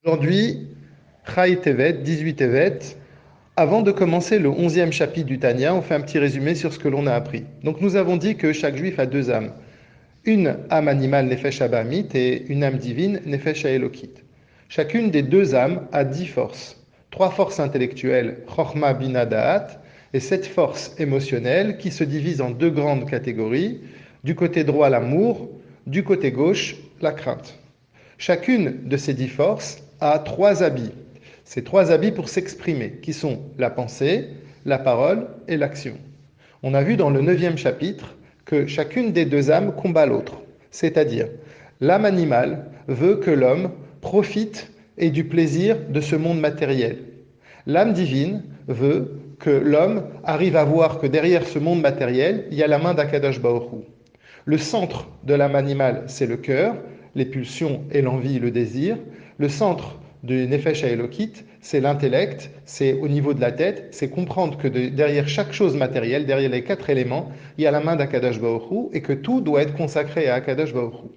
Aujourd'hui, Chai Tevet, 18 Tevet, avant de commencer le 11e chapitre du Tanya, on fait un petit résumé sur ce que l'on a appris. Donc nous avons dit que chaque juif a deux âmes. Une âme animale, Nefesh Abamit, et une âme divine, Nefesh Elokit. Chacune des deux âmes a 10 forces. 3 forces intellectuelles, Chochma Bina Da'at, et 7 forces émotionnelles qui se divisent en deux grandes catégories. Du côté droit, l'amour, du côté gauche, la crainte. Chacune de ces 10 forces a 3 habits. Ces 3 habits pour s'exprimer, qui sont la pensée, la parole et l'action. On a vu dans le 9e chapitre que chacune des deux âmes combat l'autre. C'est-à-dire, l'âme animale veut que l'homme profite et du plaisir de ce monde matériel. L'âme divine veut que l'homme arrive à voir que derrière ce monde matériel, il y a la main d'Akadosh Baruch Hu. Le centre de l'âme animale, c'est le cœur, les pulsions et l'envie, le désir. Le centre du Nefesh Elokit, c'est l'intellect, c'est au niveau de la tête, c'est comprendre que derrière chaque chose matérielle, derrière les 4 éléments, il y a la main d'Akadosh Baruch Hu et que tout doit être consacré à Akadosh Baruch Hu.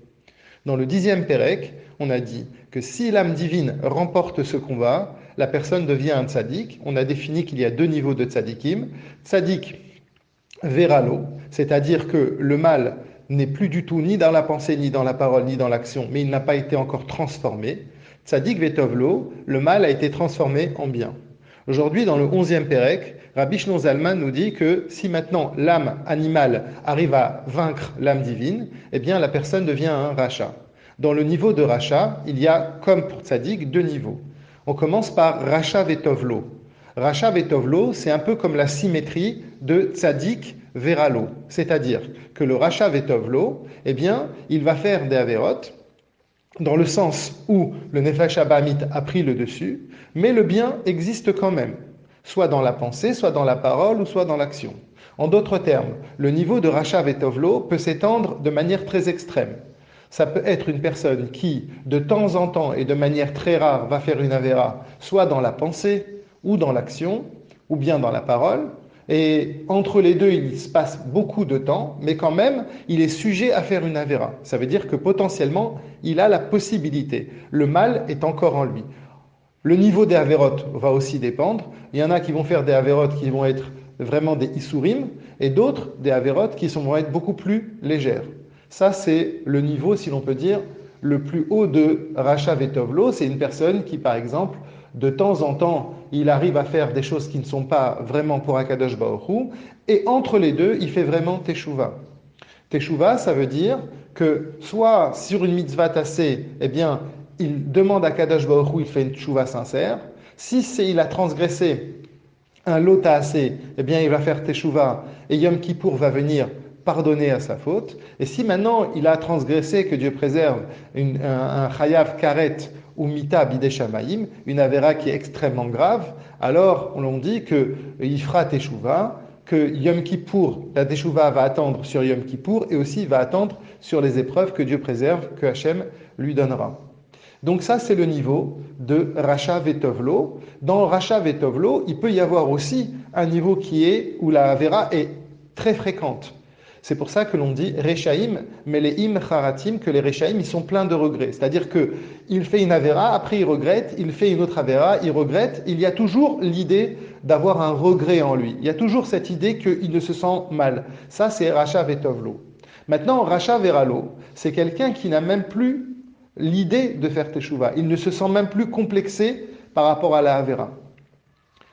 Dans le 10e Pérec, on a dit que si l'âme divine remporte ce combat, la personne devient un tzaddik. On a défini qu'il y a 2 niveaux de tzaddikim. Tzaddik Veralo, c'est-à-dire que le mal n'est plus du tout ni dans la pensée, ni dans la parole, ni dans l'action, mais il n'a pas été encore transformé. Tzadik Vetovlo, le mal a été transformé en bien. Aujourd'hui, dans le 11e Pérec, Rabbi Shlomo Zalman nous dit que si maintenant l'âme animale arrive à vaincre l'âme divine, eh bien la personne devient un rachat. Dans le niveau de rachat, il y a, comme pour Tzadik, 2 niveaux. On commence par Racha Vetovlo. Racha Vetovlo, c'est un peu comme la symétrie de Tzadik Veralo. C'est-à-dire que le Racha Vetovlo, eh bien, il va faire des Averot, dans le sens où le Nefesh Abamit a pris le dessus, mais le bien existe quand même, soit dans la pensée, soit dans la parole, ou soit dans l'action. En d'autres termes, le niveau de Racha Vetovlo peut s'étendre de manière très extrême. Ça peut être une personne qui, de temps en temps et de manière très rare, va faire une Avera, soit dans la pensée, ou dans l'action, ou bien dans la parole, et entre les deux, il se passe beaucoup de temps, mais quand même, il est sujet à faire une avéra. Ça veut dire que potentiellement, il a la possibilité. Le mal est encore en lui. Le niveau des avérotes va aussi dépendre. Il y en a qui vont faire des avérotes qui vont être vraiment des issourim, et d'autres des avérotes qui vont être beaucoup plus légères. Ça, c'est le niveau, si l'on peut dire, le plus haut de Racha Vetovlo. C'est une personne qui, par exemple, de temps en temps, il arrive à faire des choses qui ne sont pas vraiment pour Akadosh Baruch Hu, et entre les deux, il fait vraiment Teshuvah. Teshuvah, ça veut dire que soit sur une mitzvah tassée, eh bien, il demande à Akadosh Baruch Hu, il fait une Teshuvah sincère. Si il a transgressé un lot tassé, eh bien, il va faire Teshuvah, et Yom Kippour va venir pardonner à sa faute. Et si maintenant il a transgressé, que Dieu préserve, un chayav karet ou mita bideshamaim, une avéra qui est extrêmement grave, alors on dit qu'il fera teshuva, que Yom Kippour, la teshuva va attendre sur Yom Kippour et aussi va attendre sur les épreuves que Dieu préserve, que Hachem lui donnera. Donc ça, c'est le niveau de Racha Vetovlo. Dans Racha Vetovlo, il peut y avoir aussi un niveau où la avéra est très fréquente. C'est pour ça que l'on dit Rechaim, mais les im charatim, que les Rechaim, ils sont pleins de regrets. C'est-à-dire qu'il fait une avéra, après il regrette, il fait une autre avéra, il regrette. Il y a toujours l'idée d'avoir un regret en lui. Il y a toujours cette idée qu'il ne se sent mal. Ça, c'est Racha Vetovlo. Maintenant, Racha Veralo, c'est quelqu'un qui n'a même plus l'idée de faire Teshuvah. Il ne se sent même plus complexé par rapport à la avéra.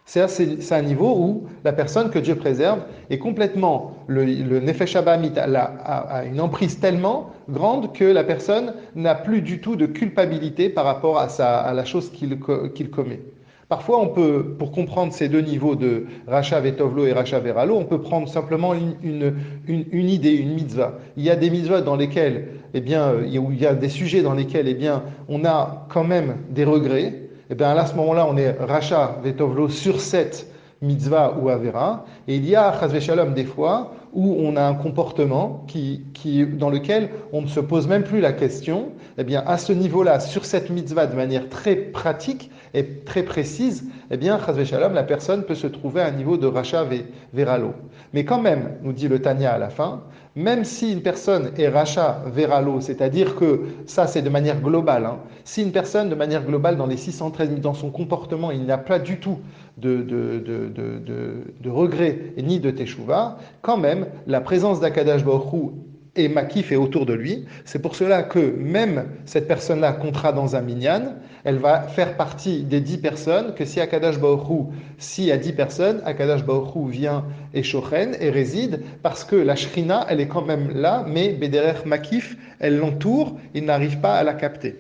C'est un niveau où la personne que Dieu préserve est complètement, le Nefesh Abamit a une emprise tellement grande que la personne n'a plus du tout de culpabilité par rapport à la chose qu'il commet. Parfois, on peut, pour comprendre ces 2 niveaux de Racha Vetovlo et Racha Veralo, on peut prendre simplement une idée, une mitzvah. Il y a des mitzvahs dans lesquelles, eh bien, où il y a des sujets dans lesquels, eh bien, on a quand même des regrets. Eh bien, là, à ce moment-là, on est Racha Vetovlo sur 7, mitzvah ou avera. Et il y a, chas v'shalom, des fois où on a un comportement dans lequel on ne se pose même plus la question. Eh bien, à ce niveau-là, sur cette mitzvah, de manière très pratique et très précise, eh bien, chas v'shalom, la personne peut se trouver à un niveau de racha veralo. Mais quand même, nous dit le Tanya à la fin, même si une personne est racha veralo, c'est-à-dire que ça c'est de manière globale, hein, si une personne de manière globale dans les 613 dans son comportement, il n'y a pas du tout de regret ni de teshuva, quand même la présence d'Akadash Baruch Hu et Makif est autour de lui. C'est pour cela que même cette personne-là comptera dans un minyan, elle va faire partie des 10 personnes, que si Akadash Baruch Hu, s'il y a 10 personnes, Akadash Baruch Hu vient et shochen et réside, parce que la Shrina, elle est quand même là, mais Bederer Makif, elle l'entoure, il n'arrive pas à la capter.